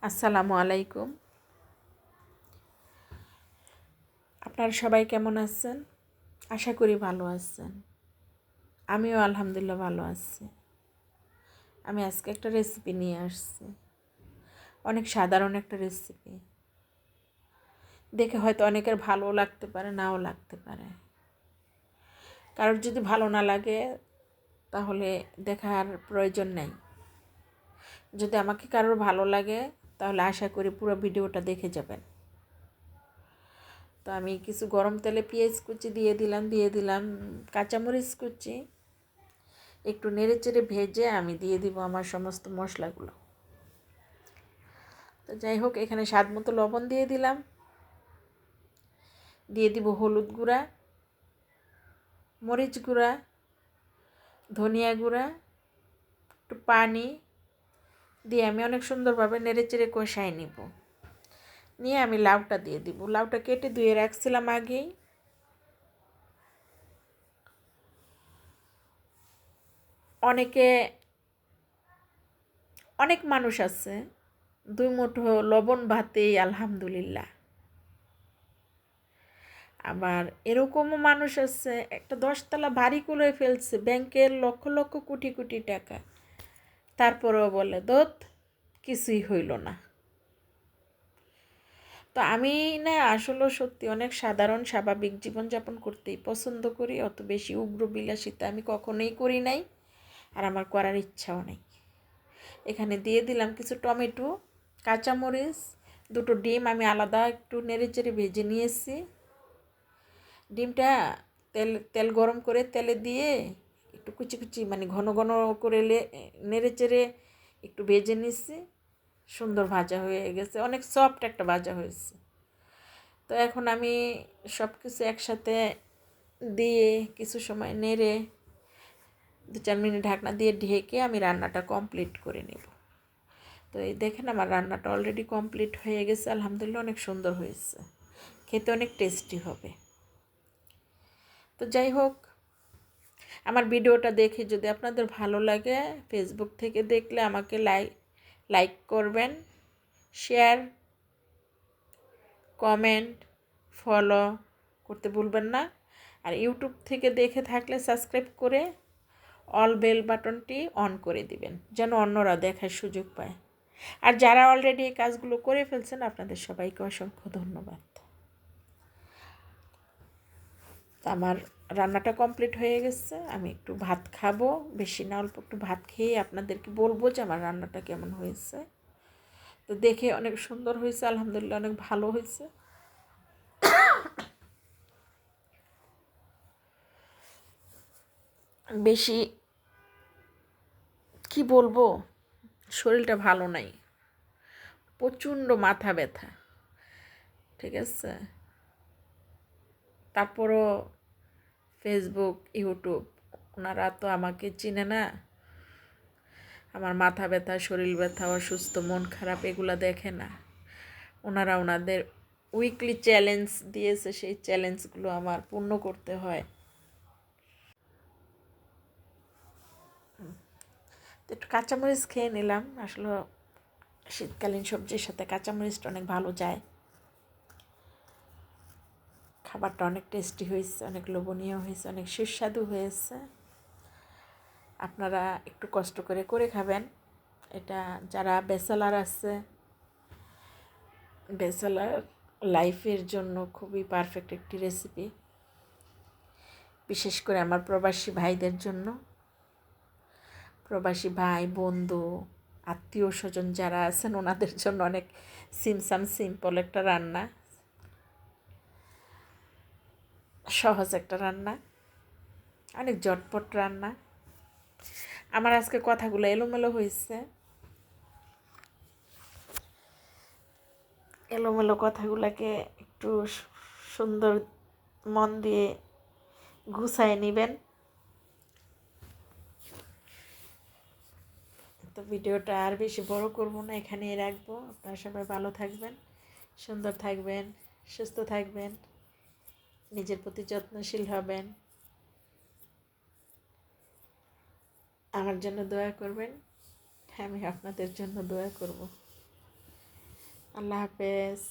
আসসালামু আলাইকুম। আপনারা সবাই কেমন আছেন? আশা করি ভালো আছেন। আমিও আলহামদুলিল্লাহ ভালো আছি। আমি আজকে একটা রেসিপি নিয়ে আসছি। অনেক সাধারণ একটা রেসিপি। দেখে হয়তো অনেকের ভালো লাগতে পারে, নাও লাগতে পারে। কারোর যদি ভালো না লাগে তাহলে দেখার প্রয়োজন নেই। যদি আমাকে কারোর ভালো লাগে তাহলে আশা করি পুরো ভিডিওটা দেখে যাবেন। তো আমি কিছু গরম তেলে পেঁয়াজ কুচি দিয়ে দিলাম কাঁচামরিচ কুচি। একটু নেড়েচেড়ে ভেজে আমি দিয়ে দিব আমার সমস্ত মশলাগুলো। তো যাই হোক, এখানে স্বাদ মতো লবণ দিয়ে দিলাম, দিয়ে দিব হলুদ গুঁড়া, মরিচ গুঁড়া, ধনিয়া গুঁড়া, একটু পানি দিয়ে আমি অনেক সুন্দরভাবে নেড়েচেড়ে কষাই নিব। নিয়ে আমি লাউটা দিয়ে দিব। লাউটা কেটে ধুয়ে রাখছিলাম আগেই। অনেক মানুষ আছে 2 মুঠো লবণ ভাতেই আলহামদুলিল্লাহ। আবার এরকমও মানুষ আছে একটা 10তলা বাড়ি করে ফেলছে, ব্যাংকের লক্ষ লক্ষ কোটি কোটি টাকা, তারপরেও বলে দোত কিছুই হইল না। তো আমি না আসলে সত্যি অনেক সাধারণ স্বাভাবিক জীবনযাপন করতেই পছন্দ করি। অত বেশি উগ্র বিলাসিতা আমি কখনোই করি নাই, আর আমার করার ইচ্ছাও নেই। এখানে দিয়ে দিলাম কিছু টমেটো, কাঁচামরিচ, 2টো ডিম আমি আলাদা একটু নেড়েচেড়ে ভেজে নিয়েছি। ডিমটা তেল গরম করে তেলে দিয়ে একটু কুচি কুচি মানে ঘন ঘন করে নেড়েচেড়ে একটু ভেজে নিচ্ছি। সুন্দর ভাজা হয়ে গেছে, অনেক সফট একটা ভাজা হয়েছে। তো এখন আমি সব কিছু একসাথে দিয়ে কিছু সময় নেড়ে 2-4 মিনিট ঢাকনা দিয়ে ঢেকে আমি রান্নাটা কমপ্লিট করে নেব। তো এই দেখেন আমার রান্নাটা অলরেডি কমপ্লিট হয়ে গেছে, আলহামদুলিল্লাহ অনেক সুন্দর হয়েছে, খেতে অনেক টেস্টি হবে। তো যাই হোক, আমার ভিডিওটা দেখে যদি আপনাদের ভালো লাগে, ফেসবুক থেকে দেখলে আমাকে লাইক করবেন, শেয়ার, কমেন্ট, ফলো করতে ভুলবেন না। আর ইউটিউব থেকে দেখে থাকলে সাবস্ক্রাইব করে অল বেল বাটনটি অন করে দিবেন, যেন অন্যরা দেখার সুযোগ পায়। আর যারা অলরেডি এই কাজগুলো করে ফেলছেন আপনাদের সবাইকে অসংখ্য ধন্যবাদ। আমার রান্নাটা কমপ্লিট হয়ে গেছে, আমি একটু ভাত খাবো, বেশি না অল্প একটু ভাত খেয়ে আপনাদেরকে বলবো যে আমার রান্নাটা কেমন হয়েছে। তো দেখে অনেক সুন্দর হয়েছে, আলহামদুলিল্লাহ অনেক ভালো হয়েছে। বেশি কি বলবো, শরীরটা ভালো নাই, প্রচণ্ড মাথা ব্যথা, ঠিক আছে। তারপরও ফেসবুক, ইউটিউব, ওনারা তো আমাকে চিনে না। আমার মাথা ব্যথা, শরীর ব্যথা, অসুস্থ, মন খারাপ এগুলো দেখে না। ওনারা ওনাদের উইকলি চ্যালেঞ্জ দিয়েছে, সেই চ্যালেঞ্জগুলো আমার পূর্ণ করতে হয়। তো একটু কাঁচামরিচ খেয়ে নিলাম, আসলে শীতকালীন সবজির সাথে কাঁচামরিচটা অনেক ভালো যায়। খাবারটা অনেক টেস্টি হয়েছে, অনেক লোভনীয় হয়েছে, অনেক সুস্বাদু হয়েছে। আপনারা একটু কষ্ট করে করে খাবেন। এটা যারা ব্যাচেলার আছে, ব্যাচেলার লাইফের জন্য খুবই পারফেক্ট একটি রেসিপি। বিশেষ করে আমার প্রবাসী ভাইদের জন্য, প্রবাসী ভাই, বন্ধু, আত্মীয় স্বজন যারা আছেন ওনাদের জন্য অনেক সিম্পল একটা রান্না, সহজ একটা রান্না, অনেক ঝটপট রান্না। আমার আজকে কথাগুলো এলোমেলো হয়েছে, এলোমেলো কথাগুলোকে একটু সুন্দর মন দিয়ে গুছায় নেবেন। তো ভিডিওটা আর বেশি বড় করব না, এখানেই রাখবো। আপনারা সবাই ভালো থাকবেন, সুন্দর থাকবেন, সুস্থ থাকবেন, নিজের প্রতি যত্নশীল হবেন, আমার জন্য দোয়া করবেন, আমি আপনাদের জন্য দোয়া করব। আল্লাহ হাফেজ।